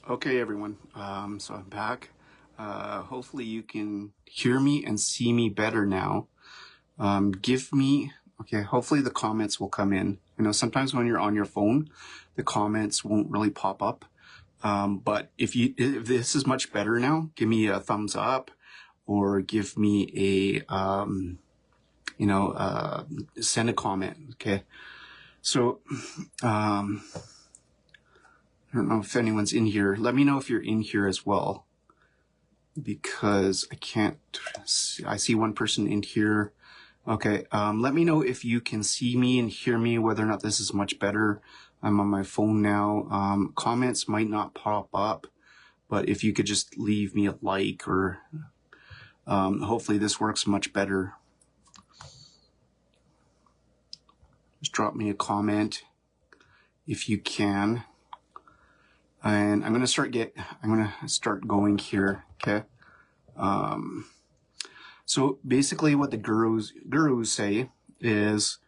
Okay, everyone. So I'm back. Hopefully you can hear me and see me better now. Okay, hopefully the comments will come in. I know sometimes when you're on your phone, the comments won't really pop up. But if this is much better now, give me a thumbs up or give me a, send a comment. Okay. So, I don't know if anyone's in here. Let me know if you're in here as well, because I see one person in here. Okay, let me know if you can see me and hear me, whether or not this is much better. I'm on my phone now. Comments might not pop up, but if you could just leave me a like, or hopefully this works much better. Just drop me a comment if you can. And I'm gonna start going here. Okay. So basically what the gurus say is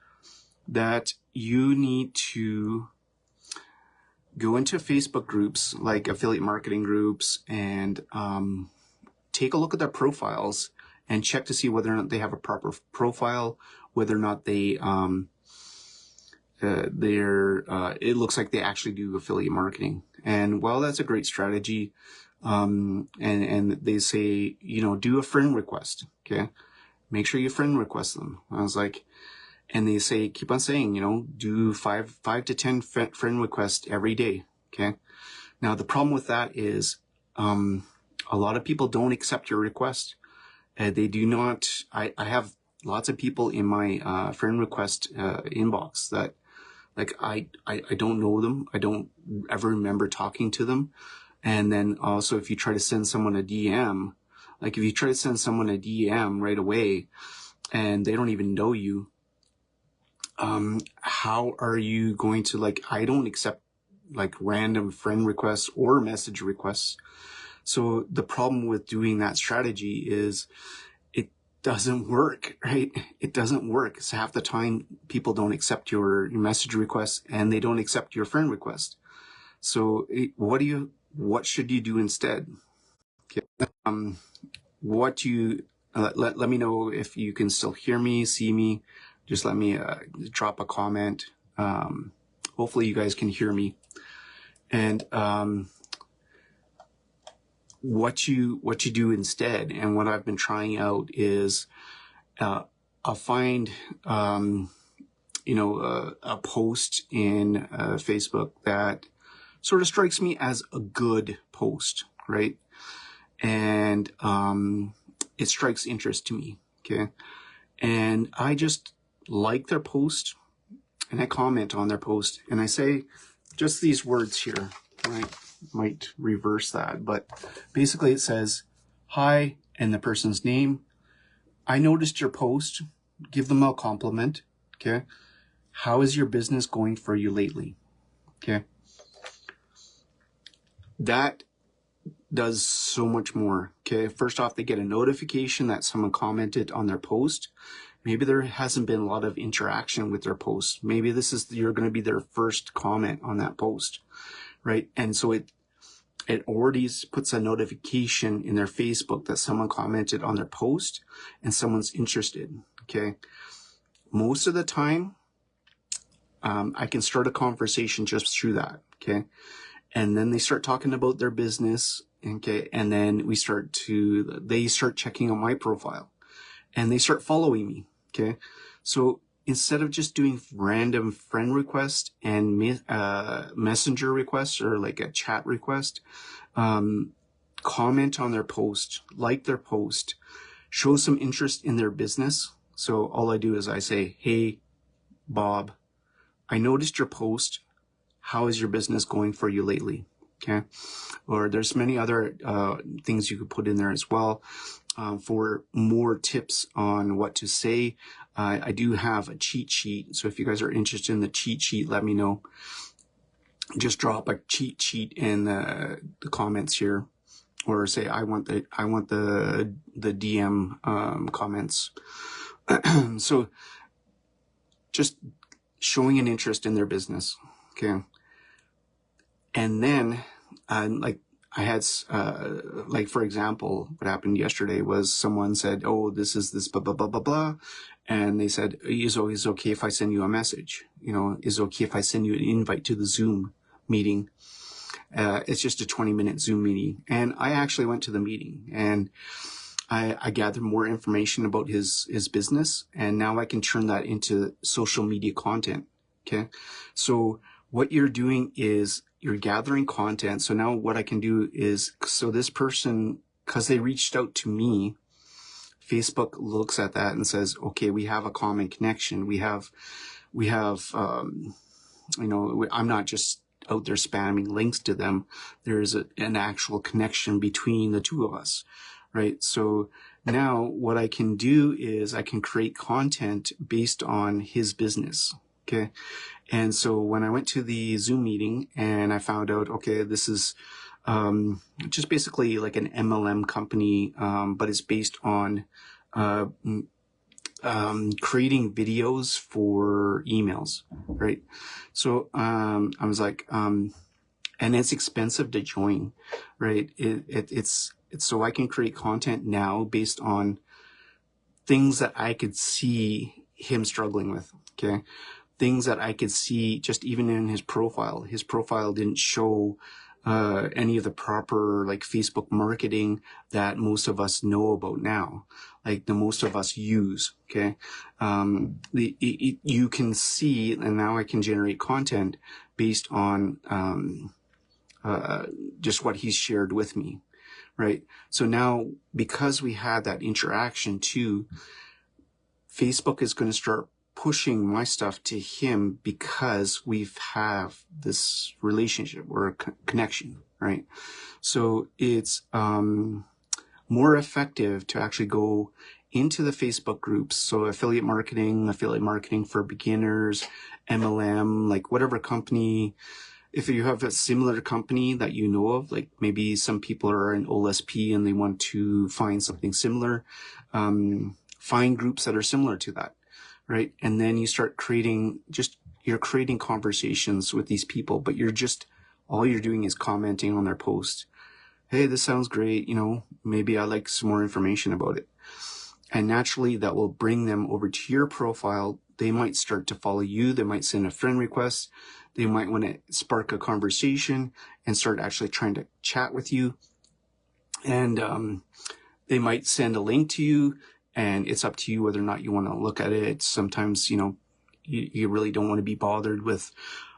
that you need to go into Facebook groups like affiliate marketing groups and take a look at their profiles and check to see whether or not they have a proper profile, whether or not they it looks like they actually do affiliate marketing. And while that's a great strategy, and they say, do a friend request. Okay. Make sure you friend request them. I was like, and they say, keep on saying, do five to 10 friend requests every day. Okay. Now the problem with that is, a lot of people don't accept your request. They do not. I have lots of people in my, friend request, inbox that, like, I don't know them. I don't ever remember talking to them. And then also if you try to send someone a DM, like if you try to send someone a DM right away and they don't even know you, how are you going to, like, I don't accept like random friend requests or message requests. So the problem with doing that strategy is it doesn't work, right? It doesn't work. So half the time people don't accept your message requests and they don't accept your friend request. So what should you do instead? Okay. Let me know if you can still hear me, see me. Just let me drop a comment. Hopefully you guys can hear me. And what you do instead, and what I've been trying out is I'll find a post in Facebook that sort of strikes me as a good post, right? And it strikes interest to me. Okay. And I just like their post and I comment on their post and I say just these words here. I might reverse that, but basically it says, hi, and the person's name. I noticed your post. Give them a compliment. Okay. How is your business going for you lately? Okay. That does so much more. Okay. First off, they get a notification that someone commented on their post. Maybe there hasn't been a lot of interaction with their post. Maybe you're going to be their first comment on that post, right? And so it already puts a notification in their Facebook that someone commented on their post and someone's interested. Okay. Most of the time, I can start a conversation just through that. Okay. And then they start talking about their business. Okay. And then they start checking out my profile and they start following me. Okay. So instead of just doing random friend requests and messenger requests or like a chat request, comment on their post, like their post, show some interest in their business. So all I do is I say, hey, Bob, I noticed your post. How is your business going for you lately? Okay. Or there's many other things you could put in there as well. For more tips on what to say, I do have a cheat sheet. So if you guys are interested in the cheat sheet, let me know. Just drop a cheat sheet in the comments here, or say I want the DM comments. So just showing an interest in their business. Okay. And then, like I had, like, for example, what happened yesterday was someone said, oh, this is this blah, blah, blah, blah, blah. And they said, is it okay if I send you a message? You know, is it okay if I send you an invite to the Zoom meeting? It's just a 20-minute Zoom meeting. And I actually went to the meeting, and I gathered more information about his business, and now I can turn that into social media content. Okay. So what you're doing is you're gathering content. So now what I can do is, so this person, because they reached out to me, Facebook looks at that and says, okay, we have a common connection. We have, you know, I'm not just out there spamming links to them. There's an actual connection between the two of us, right? So now what I can do is I can create content based on his business. Okay. And so when I went to the Zoom meeting and I found out, okay, this is, just basically like an MLM company, but it's based on, creating videos for emails, right? So, I was like, and it's expensive to join, right? It's so I can create content now based on things that I could see him struggling with. Okay. Things that I could see just even in his profile. His profile didn't show any of the proper like Facebook marketing that most of us know about now, like the most of us use. Okay. You can see, and now I can generate content based on just what he's shared with me. Right. So now, because we had that interaction too, Facebook is going to start pushing my stuff to him because we've have this relationship or a connection, right? So it's more effective to actually go into the Facebook groups. So affiliate marketing for beginners, MLM, like whatever company. If you have a similar company that you know of, like maybe some people are in OLSP and they want to find something similar, find groups that are similar to that. Right. And then you start you're creating conversations with these people, but all you're doing is commenting on their post. Hey, this sounds great. You know, maybe I'd like some more information about it. And naturally that will bring them over to your profile. They might start to follow you. They might send a friend request. They might want to spark a conversation and start actually trying to chat with you. And, they might send a link to you. And it's up to you whether or not you want to look at it. Sometimes, you know, you really don't want to be bothered with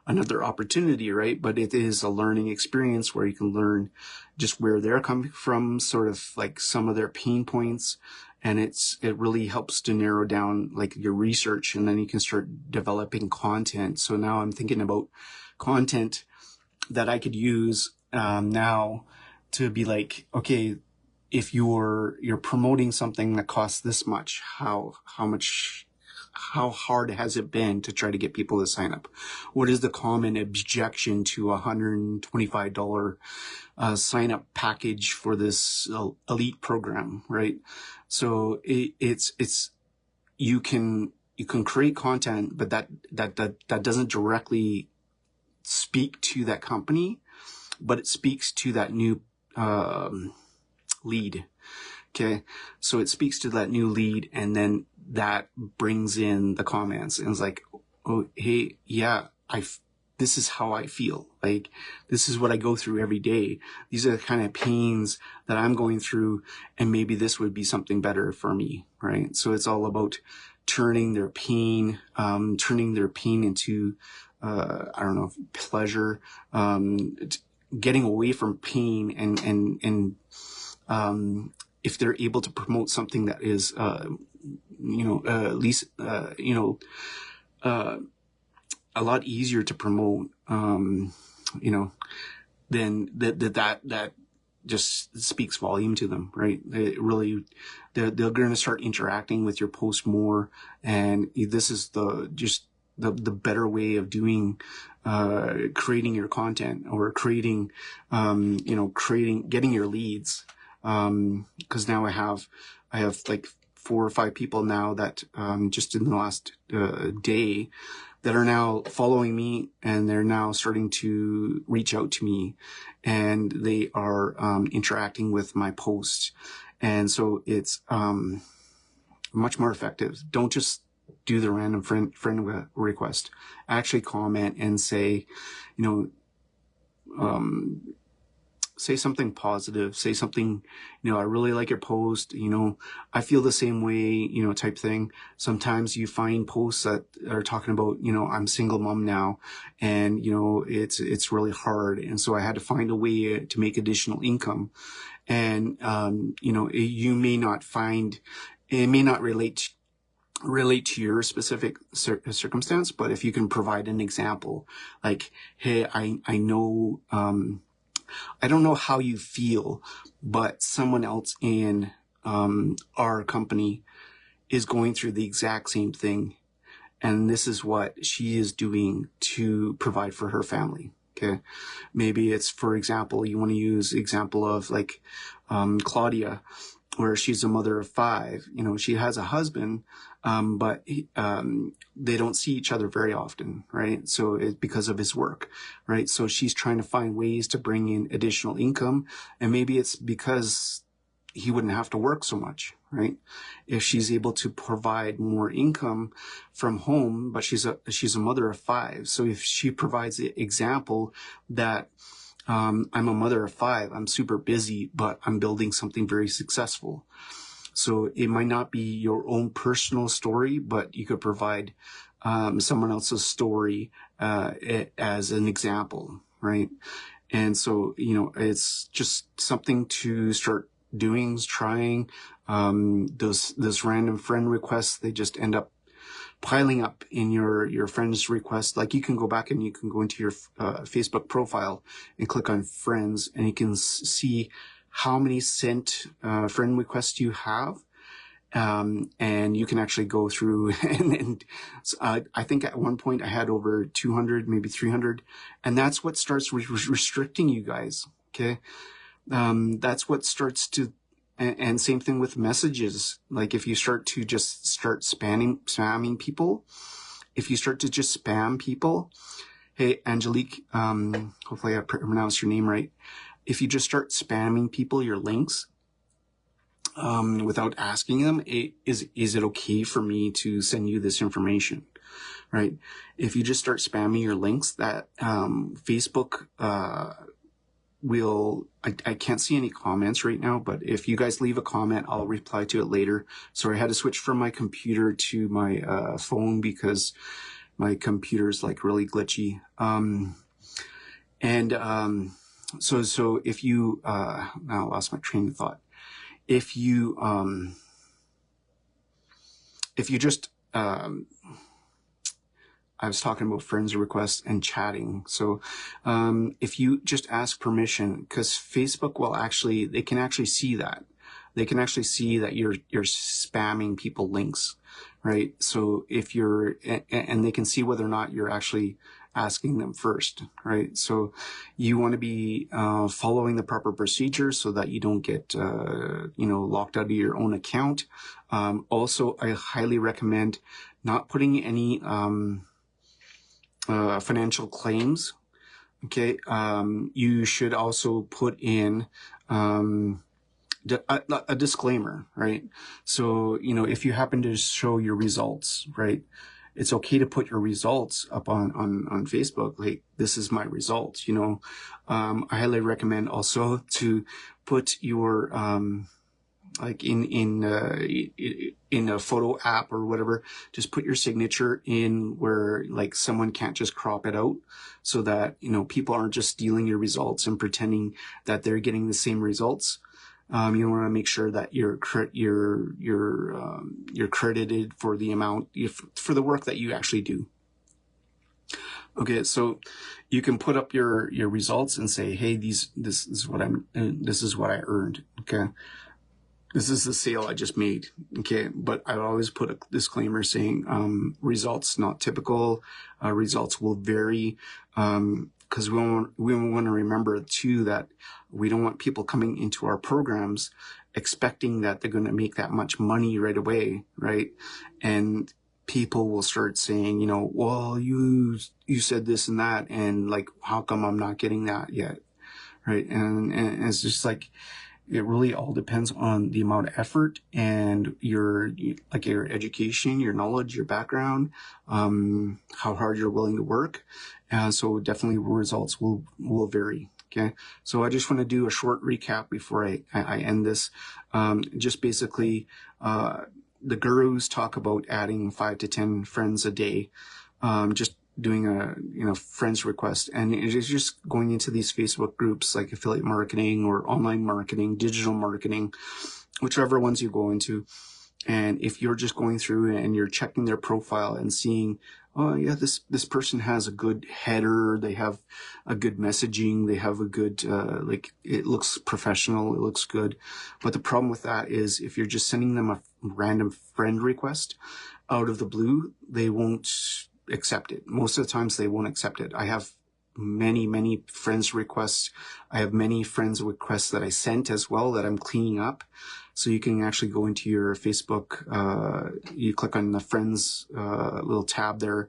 another opportunity, right? But it is a learning experience where you can learn just where they're coming from, sort of like some of their pain points. And it really helps to narrow down like your research, and then you can start developing content. So now I'm thinking about content that I could use, now to be like, okay, if you're promoting something that costs this much, how hard has it been to try to get people to sign up? What is the common objection to $125 sign up package for this elite program, right? So it's you can create content, but that doesn't directly speak to that company, but it speaks to that new lead. Okay. So it speaks to that new lead, and then that brings in the comments, and it's like, oh, hey, yeah, this is how I feel. Like, this is what I go through every day. These are the kind of pains that I'm going through, and maybe this would be something better for me. Right. So it's all about turning their pain into, I don't know, pleasure, getting away from pain, and if they're able to promote something that is, at least, a lot easier to promote, then that just speaks volume to them, right? They're going to start interacting with your post more. And this is the better way of doing, creating your content, or getting your leads. Cause now I have like 4 or 5 people now that, just in the last, day that are now following me, and they're now starting to reach out to me, and they are interacting with my posts. And so it's much more effective. Don't just do the random friend request. Actually comment and say, say something positive, say something, I really like your post, I feel the same way, type thing. Sometimes you find posts that are talking about, I'm single mom now, and, it's really hard. And so I had to find a way to make additional income. And, you may not find, it may not relate to your specific circumstance, but if you can provide an example, like, hey, I know, I don't know how you feel, but someone else in our company is going through the exact same thing, and this is what she is doing to provide for her family. Okay, maybe it's, for example, you want to use example of like Claudia, where she's a mother of 5. She has a husband, but they don't see each other very often, right? So it's because of his work, right? So she's trying to find ways to bring in additional income, and maybe it's because he wouldn't have to work so much, right? If she's able to provide more income from home, but she's a mother of 5. So if she provides the example that I'm a mother of 5, I'm super busy, but I'm building something very successful. So it might not be your own personal story, but you could provide someone else's story as an example, right? And so, it's just something to start doing, trying. Those random friend requests, they just end up piling up in your friends request. Like, you can go back and you can go into your Facebook profile and click on friends, and you can see how many sent friend requests you have. And you can actually go through and I think at one point I had over 200, maybe 300, and that's what starts restricting you guys. Okay. That's what starts to, and same thing with messages. Like, if you start to just start spamming people, if you start to just spam people, hey, Angelique, hopefully I pronounced your name right. If you just start spamming people your links, without asking them, is it okay for me to send you this information? Right? If you just start spamming your links, that Facebook I can't see any comments right now, but if you guys leave a comment, I'll reply to it later. Sorry, I had to switch from my computer to my phone because my computer's like really glitchy. So if you now I lost my train of thought. If you just I was talking about friends requests and chatting. So if you just ask permission, because Facebook will they can actually see that. They can actually see that you're spamming people links, right? So if and they can see whether or not you're actually asking them first, right? So you want to be following the proper procedures so that you don't get locked out of your own account. Also, I highly recommend not putting any financial claims. Okay. You should also put in a disclaimer, right? So, if you happen to show your results, right, it's okay to put your results up on Facebook. Like, this is my results, I highly recommend also to put your, like in a photo app or whatever, just put your signature in where like someone can't just crop it out, so that, people aren't just stealing your results and pretending that they're getting the same results. You want to make sure that you're credited for the amount, for the work that you actually do. Okay, so you can put up your results and say, hey, this is what I earned. Okay, this is the sale I just made. Okay, but I always put a disclaimer saying results not typical. Results will vary. Because we want to remember too that we don't want people coming into our programs expecting that they're going to make that much money right away, right? And people will start saying, well, you said this and that, and like, how come I'm not getting that yet? Right. And it's just like, it really all depends on the amount of effort and your education, your knowledge, your background, how hard you're willing to work. So definitely results will vary. Okay. So I just want to do a short recap before I end this. Just basically, the gurus talk about adding 5 to 10 friends a day. Just doing a friends request, and it is just going into these Facebook groups like affiliate marketing or online marketing, digital marketing, whichever ones you go into. And if you're just going through and you're checking their profile and seeing, oh yeah, this person has a good header, they have a good messaging, they have a good, it looks professional, it looks good. But the problem with that is if you're just sending them a random friend request out of the blue, they won't accept it. Most of the times they won't accept it. I have many friends requests. I have many friends requests that I sent as well that I'm cleaning up. So you can actually go into your Facebook, you click on the friends little tab there,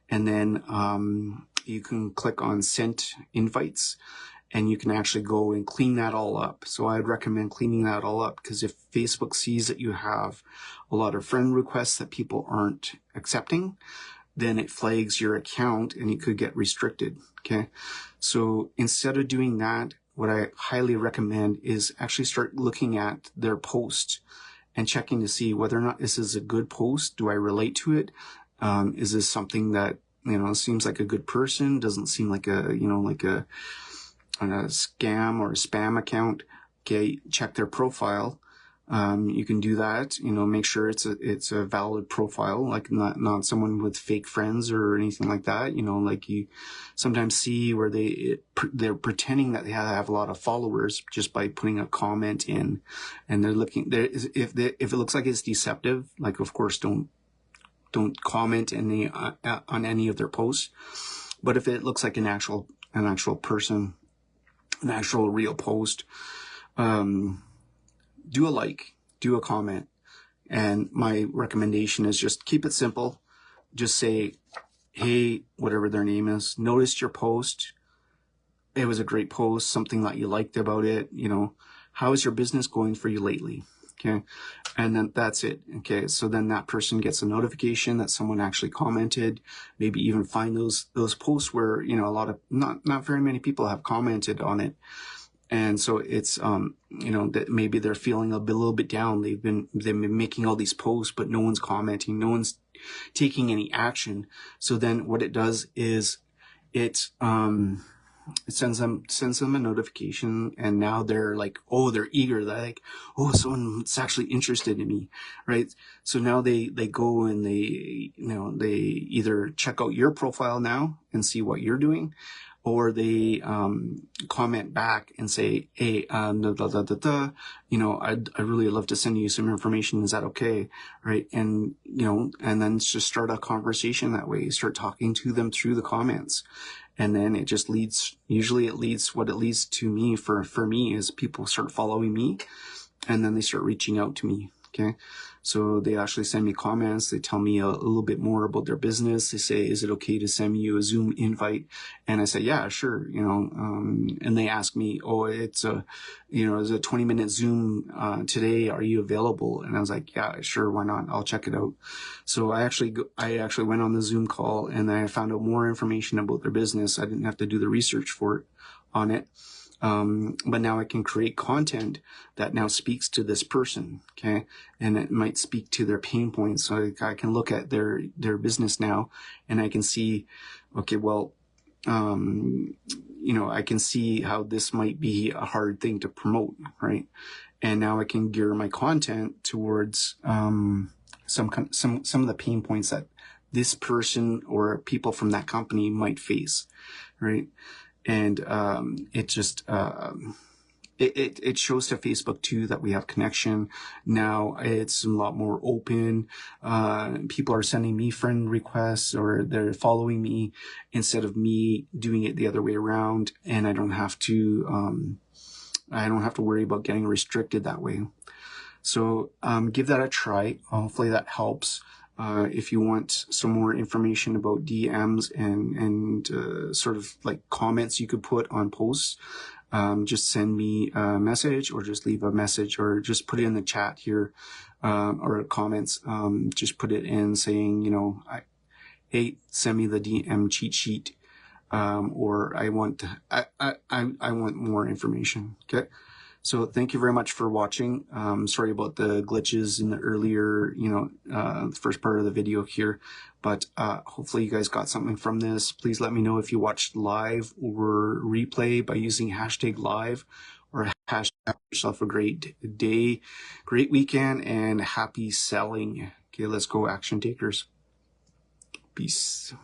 and then you can click on sent invites, and you can actually go and clean that all up. So I'd recommend cleaning that all up, because if Facebook sees that you have a lot of friend requests that people aren't accepting, then it flags your account and you could get restricted. Okay. So instead of doing that, what I highly recommend is actually start looking at their post and checking to see whether or not this is a good post. Do I relate to it? Is this something that, seems like a good person? Doesn't seem like a scam or a spam account. Okay. Check their profile. You can do that, make sure it's a valid profile, like not someone with fake friends or anything like that. Like you sometimes see where they're pretending that they have a lot of followers just by putting a comment in, and they're looking there. If it looks like it's deceptive, like, of course, don't comment on any of their posts. But if it looks like an actual person, an actual real post, do a like, do a comment. And my recommendation is just keep it simple. Just say, hey, whatever their name is, noticed your post. It was a great post, something that you liked about it. How is your business going for you lately? Okay. And then that's it. Okay. So then that person gets a notification that someone actually commented, maybe even find those posts where, a lot of, not very many people have commented on it. And so it's, that maybe they're feeling a little bit down. They've been making all these posts, but no one's commenting. No one's taking any action. So then what it does is it sends them a notification, and now they're like, oh, they're eager. They're like, oh, someone's actually interested in me. Right. So now they go and they either check out your profile now and see what you're doing, or they comment back and say, hey, I'd really love to send you some information. Is that okay? Right. And, and then just start a conversation that way. Start talking to them through the comments. And then it just what it leads to me for me is people start following me, and then they start reaching out to me. Okay. So they actually send me comments. They tell me a little bit more about their business. They say, is it okay to send you a Zoom invite? And I say, yeah, sure. And they ask me, oh, it's a 20-minute Zoom, today. Are you available? And I was like, yeah, sure. Why not? I'll check it out. So I actually went on the Zoom call, and I found out more information about their business. I didn't have to do the research on it. But now I can create content that now speaks to this person. Okay. And it might speak to their pain points. So I can look at their business now, and I can see, okay, well, I can see how this might be a hard thing to promote. Right. And now I can gear my content towards, some of the pain points that this person or people from that company might face. Right. And it just it shows to Facebook too that we have connection. Now it's a lot more open. People are sending me friend requests, or they're following me instead of me doing it the other way around. And I don't have to worry about getting restricted that way. So give that a try. Hopefully that helps. If you want some more information about DMs and sort of like comments you could put on posts, just send me a message, or just leave a message, or just put it in the chat here, or comments. Just put it in saying, you know, hey, send me the DM cheat sheet, or I want more information. Okay. So thank you very much for watching. Sorry about the glitches in the earlier, the first part of the video here, but hopefully you guys got something from this. Please let me know if you watched live or replay by using hashtag live, or hashtag. Have yourself a great day, great weekend, and happy selling. Okay, let's go, action takers. Peace.